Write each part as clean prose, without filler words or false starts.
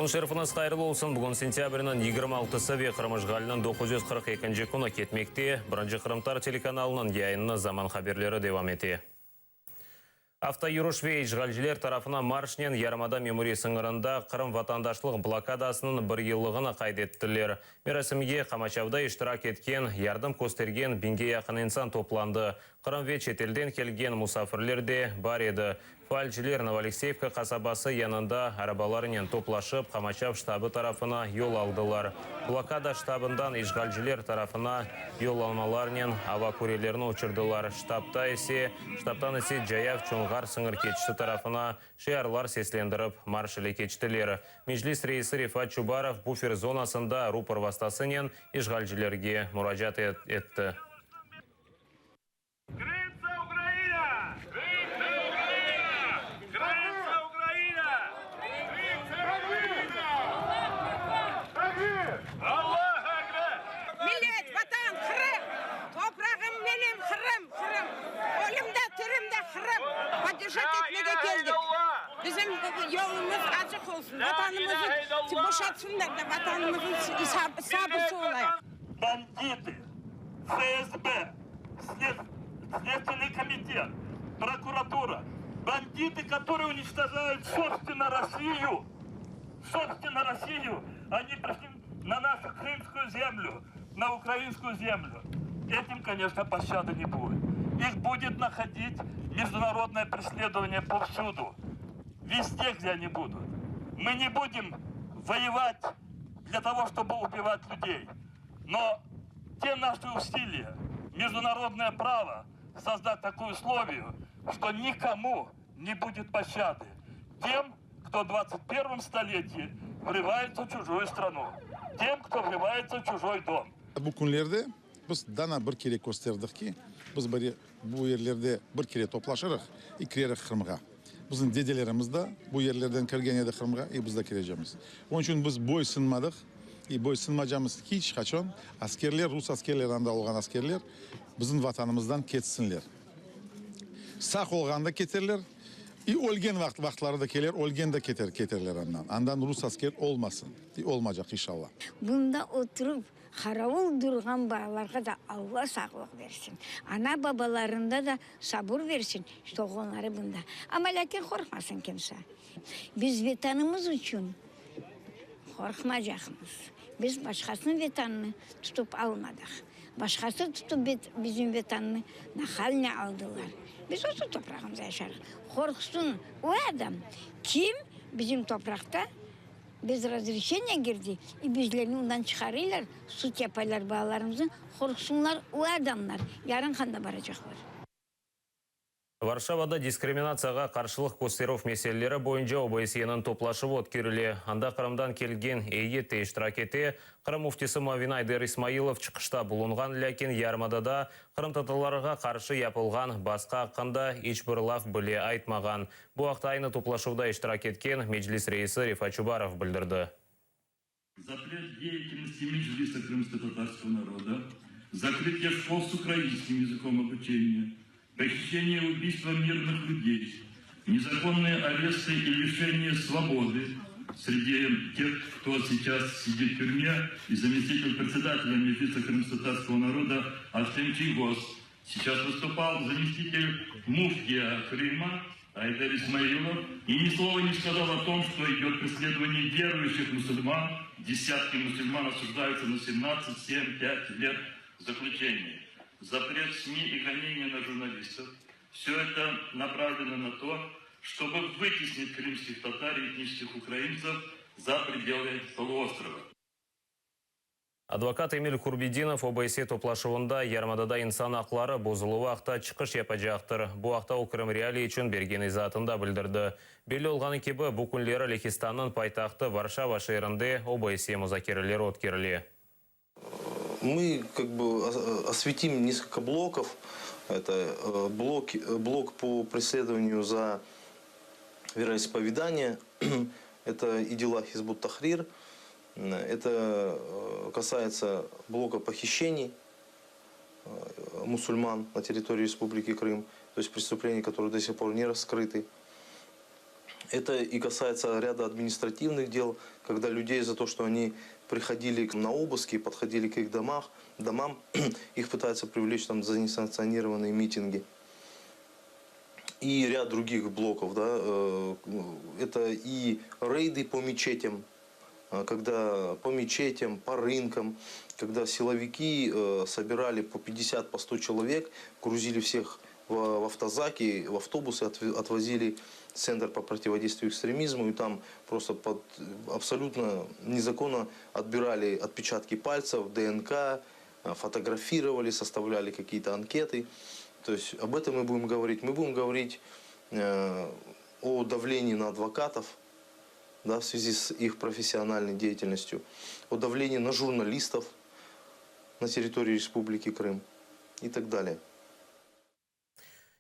Жол шерфініз қайырлы олсын. Бүгін сентябрінің 26-сы ве Қырымышғалының 942 күні кетмекте. Бірінші Қырымтар телеканалының яйынны заман хаберлері девам ете. Автоюруш ве ишғалжілер тарафына маршнен Ярмада меморий сыңырында Қырым ватандашлық блокадасының бір еллығына қайдеттілер. Мерасімге Қамачавда иштирак еткен, ярдым көстерген бинге яқын инсан топланды. Қырым ве шетелден келген мұсафірлер де бар еді. Фальчилер Новоалексеевка қасабасы янында арабаларымен топлашып, Қамачав штабы тарафына yol алдылар. Блокада штабындан ишғалжілер тарафына yol алмаларымен авакурелерін ұшырдылар. Штабтан есе Жаяв Чоңғар сыңыр кетшісі тарафына шиарлар сеслендіріп маршылы кетштілер. Межлис рейсі Рифат Чубаров буфер зонасында рупор вастасынен ишғалжілерге мұражат етті. Поддержать etmeye geldik. Bizim yolumuz açık olsun. Vatanımızı boşaltsınlar da vatanımızın sabısı olayım. Бандиты, ФСБ, Следственный комитет, прокуратура. Бандиты, которые уничтожают собственно Россию. Собственно Россию. Они пришли на нашу крымскую землю, на украинскую землю. Этим, конечно, пощады не будет. Их будет находить международное преследование повсюду. Везде, где они будут. Мы не будем воевать для того, чтобы убивать людей. Но те наши усилия, международное право, создать такую условию, что никому не будет пощады. Тем, кто в 21 столетии врывается в чужую страну. Тем, кто врывается в чужой дом. Biz dana bir kere gösterdik ki biz bu yerlerde bir kere toplaşırıq, kirerek Kırım'a. Bizim dedelerimiz de bu yerlerden kirgen yedi Kırım'a, biz de kireceğimiz. Onun için biz boy sınmadık. Boy sınmacamız hiç kaçan askerler, Rus askerlerinden olan askerler bizim vatanımızdan ketsinler. Sağ olganda keterler. Olgen vaxtları da keler, olgen de keterler ondan. Andan Rus asker olmasın. Olmayacak inşallah. Bunda oturup Haravul durgan bağlarga da Allah sağlık versin. Ana babalarında da sabır versin. İşte onları bunda. Ama lakin korkmasın kimse. Biz vatanımız için korkmayacağız. Biz başkasının vatanını tutup almadık. Başkası tutup bizim vatanını haline aldılar. Biz o toprağımıza yaşarız. Korksun o adam. Kim bizim toprakta? Biz razрешение girdi. Bizlerini ondan çıkarırlar, süt yaparlar bağlarımızı. Korksunlar o adamlar. Yarın kanda baracaklar. Варшавада дискриминацияға қаршылық көстеров меселелері бойынша ОБСЕ-нің топлашып өткерілі. Анда Қырымдан келген ейетте иштирак ете, Қырым муфтисі Мавин Айдар Исмаилов чықышта бұлынған, ләкин Ярмадада Қырым татарларға қаршы япылған басқа ақында ешбір лaf біле айтмаған. Бұл ақта айны топлашуда иштирак еткен Меджлис рейсі Рифат Чубаров білдірді. Запрет деятельности Меджлиса крымско-татарского народа, закрытие школ с украинским языком обучения, похищение и убийство мирных людей, незаконные аресты и лишение свободы среди тех, кто сейчас сидит в тюрьме, и заместитель председателя Меджлиса крымско-татарского народа Артем Чийгоз. Сейчас выступал заместитель муфтия Крыма Айдар Исмаилов и ни слова не сказал о том, что идет преследование верующих мусульман. Десятки мусульман осуждаются на 17, 7, 5 лет заключения. Запрет СМИ и гонения на журналистов. Все это направлено на то, чтобы вытеснить крымских татар и этнических украинцев за пределы полуострова. Адвокат Эмиль Курбидинов ОБСЕ топлашуында Ярмадада инсан ақлары бозылуы ақта чықыш япажақтыр. Бұл ақта Крым реалии үшін берген изатында білдірді. Белі олғаны кебі бұл күнлері Лекистанның пайтақты Варшава шерінде ОБСЕ музакерлері өткерілі. Мы осветим несколько блоков. Это блок по преследованию за вероисповедание. Это идила Хизбут Тахрир. Это касается блока похищений мусульман на территории Республики Крым. То есть преступления, которые до сих пор не раскрыты. Это и касается ряда административных дел, когда людей за то, что они приходили на обыски, подходили к их домам, их пытаются привлечь там за несанкционированные митинги. И ряд других блоков. Да, это и рейды по мечетям, когда по мечетям, по рынкам, когда силовики собирали по 50, по 100 человек, грузили всех в автозаки, в автобусы, отвозили в Центр по противодействию экстремизму, и там просто абсолютно незаконно отбирали отпечатки пальцев, ДНК, фотографировали, составляли какие-то анкеты. То есть об этом мы будем говорить. Мы будем говорить о давлении на адвокатов, да, в связи с их профессиональной деятельностью, о давлении на журналистов на территории Республики Крым и так далее.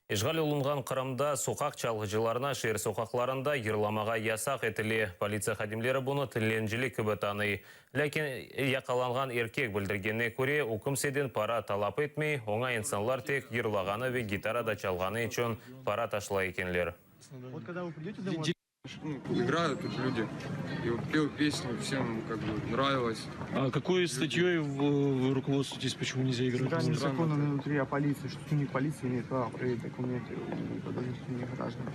Ишғал олынған Қырымда соқақ чалғыжыларына шер соқақларында ерламаға ясақ етілі полиция қадимлері бұны тілленжілі күбі таный. Ләкин яқаланған еркек білдіргенне көре үкімседен пара талап етмей, оңа инсанлар тек ерлағаны ве гитарада чалғаны үшін пара ташыла екенлер. Вот когда вы придете домой... Играют тут люди. И вот пел песню, всем как бы нравилось. А какой статьей вы руководствуетесь, почему нельзя играть? Там закон внутри о полиции, что сотрудник полиции имеет право проверить документы у подозрительных граждан.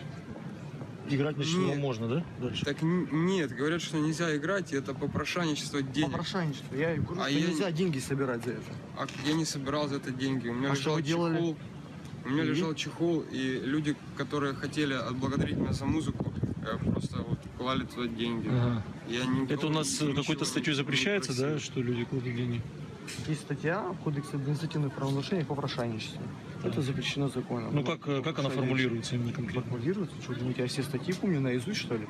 Играть начало можно, да? Дальше? Так нет, говорят, что нельзя играть, и это попрошайничество денег. Попрошайничество. Я говорю, что нельзя деньги собирать за это. А я не собирал за это деньги. У меня лежал чехол. У меня лежал чехол, и люди, которые хотели отблагодарить меня за музыку, просто вот клали туда деньги. Ага. Я это у нас какой-то статьей запрещается, да, что люди кладут деньги? Есть статья в Кодексе административных правонарушений по попрошайничеству. Это запрещено законом. Ну как она формулируется именно конкретно? Формулируется? Что, думаете, я все статьи помню наизусть, что ли?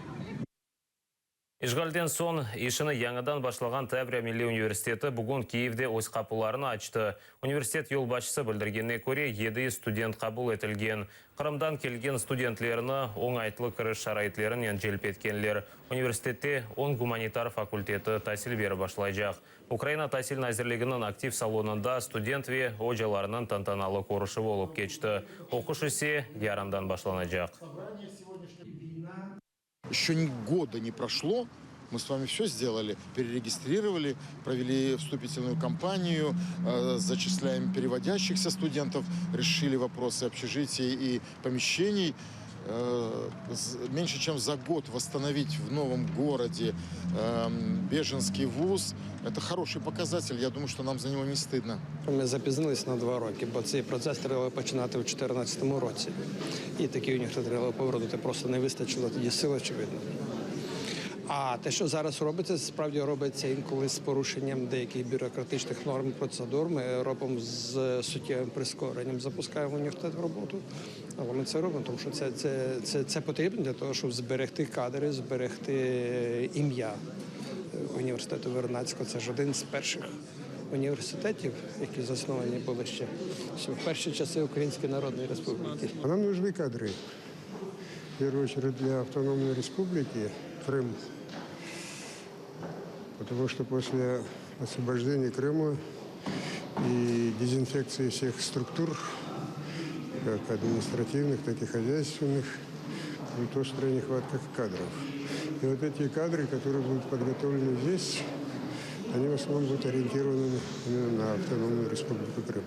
Ишғалден сон, ишіні яңадан башылған Таврия Милли университеті бүгін Киевде өз қапыларын açты. Университет yolбашысы білдіргенне көре 7 студент қабыл етілген. Қырымдан келген студентлеріні оңайтылы кіріш шарайтлерін желп еткенлер. Университетте 10 гуманитар факультеті тәсіл бері башлайжақ. Украина тәсіл әзірлігінің актив салонында студент ве ожаларының тантаналы қорышы болып кечті. Оқыш ісе ярымдан башланajaq. Еще ни года не прошло, мы с вами все сделали, перерегистрировали, провели вступительную кампанию, зачисляем переводящихся студентов, решили вопросы общежитий и помещений. Меньше чем за год восстановить в новом городе беженский вуз – это хороший показатель. Я думаю, что нам за него не стыдно. Ми запізнились на 2 роки, бо цей процес треба починати у 2014 році. І такий університет треба повернути, просто не вистачило тоді сил, очевидно. А те, що зараз робиться, справді робиться інколи з порушенням деяких бюрократичних норм і процедур. Ми робимо з суттєвим прискоренням, запускаємо університет в роботу. Але ми це робимо, тому що це потрібно для того, щоб зберегти кадри, зберегти ім'я університету Вернадського. Це ж один з перших університетів, які засновані були ще в перші часи Української Народної Республіки. Нам нужны кадры. В первую очередь для автономной республики Крым. Потому что после освобождения Крыма и дезинфекции всех структур, как административных, так и хозяйственных, будет острая нехватка кадров. И вот эти кадры, которые будут подготовлены здесь, они в основном будут ориентированы на автономную республику Крым.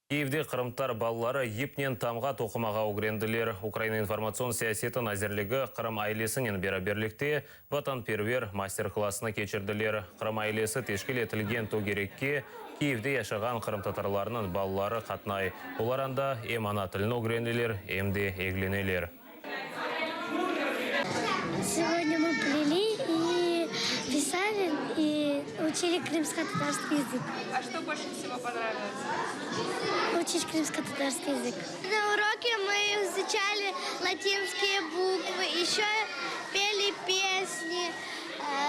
Киевде Қырымтар балалары епнен тамға тоқымаға угренділер. Украина информацион саясетін әзірлігі Қырым айлесінен бераберлікте ватанпервер мастер-классына кечірділер. Қырым айлесі тешкіл етілген тогерекке Киевде яшаған Қырым татарларының балалары қатнай. Оларанда ем ана тілін угренділер, емде егленелер. Сегодня мы плели и писали, и учили крымско-татарский язык. А что больше всего понравилось? Учить крымско-татарский язык. На уроке мы изучали латинские буквы, еще пели песни,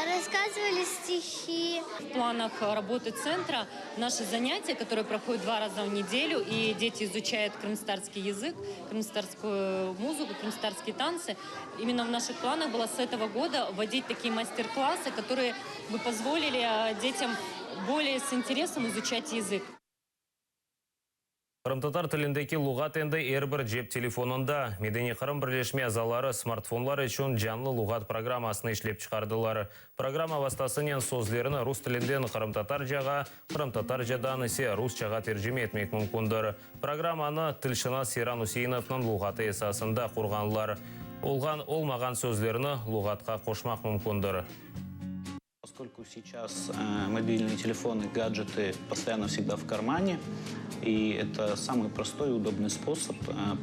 рассказывали стихи. В планах работы центра наши занятия, которые проходят 2 раза в неделю, и дети изучают крымстарский язык, крымстарскую музыку, крымстарские танцы. Именно в наших планах было с этого года вводить такие мастер-классы, которые бы позволили детям более с интересом изучать язык. Қырым-татар тіліндегі луғат енді әрбір жеп телефонында. Медени Қырым бірлешме азалары смартфонлар үшін жанлы луғат программасын ішлеп шығардылар. Программа вастасынен сөздерін рус тілінден қырым-татар жаға, қырым-татар жадан ісе рус жаға тержеме етмек мүмкіндір. Программаны тілшіна Серан Усейновның луғаты есасында құрғанлар. Олмаған сөздеріні луғатқа қошмақ мүмкіндір. Поскольку сейчас мобильные телефоны, гаджеты постоянно всегда в кармане, и это самый простой и удобный способ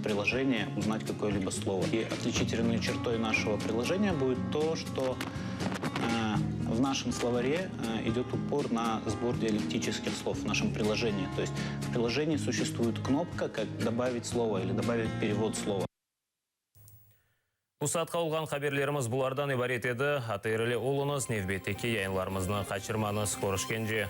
приложения узнать какое-либо слово. И отличительной чертой нашего приложения будет то, что в нашем словаре идет упор на сбор диалектических слов в нашем приложении. То есть в приложении существует кнопка, как добавить слово или добавить перевод слова. Усатқа олған қаберлеріміз бұлардан ибарет еді. Атайрылы олыңыз невбеттеке яйынларымызны қачырманыз. Қорышкенже.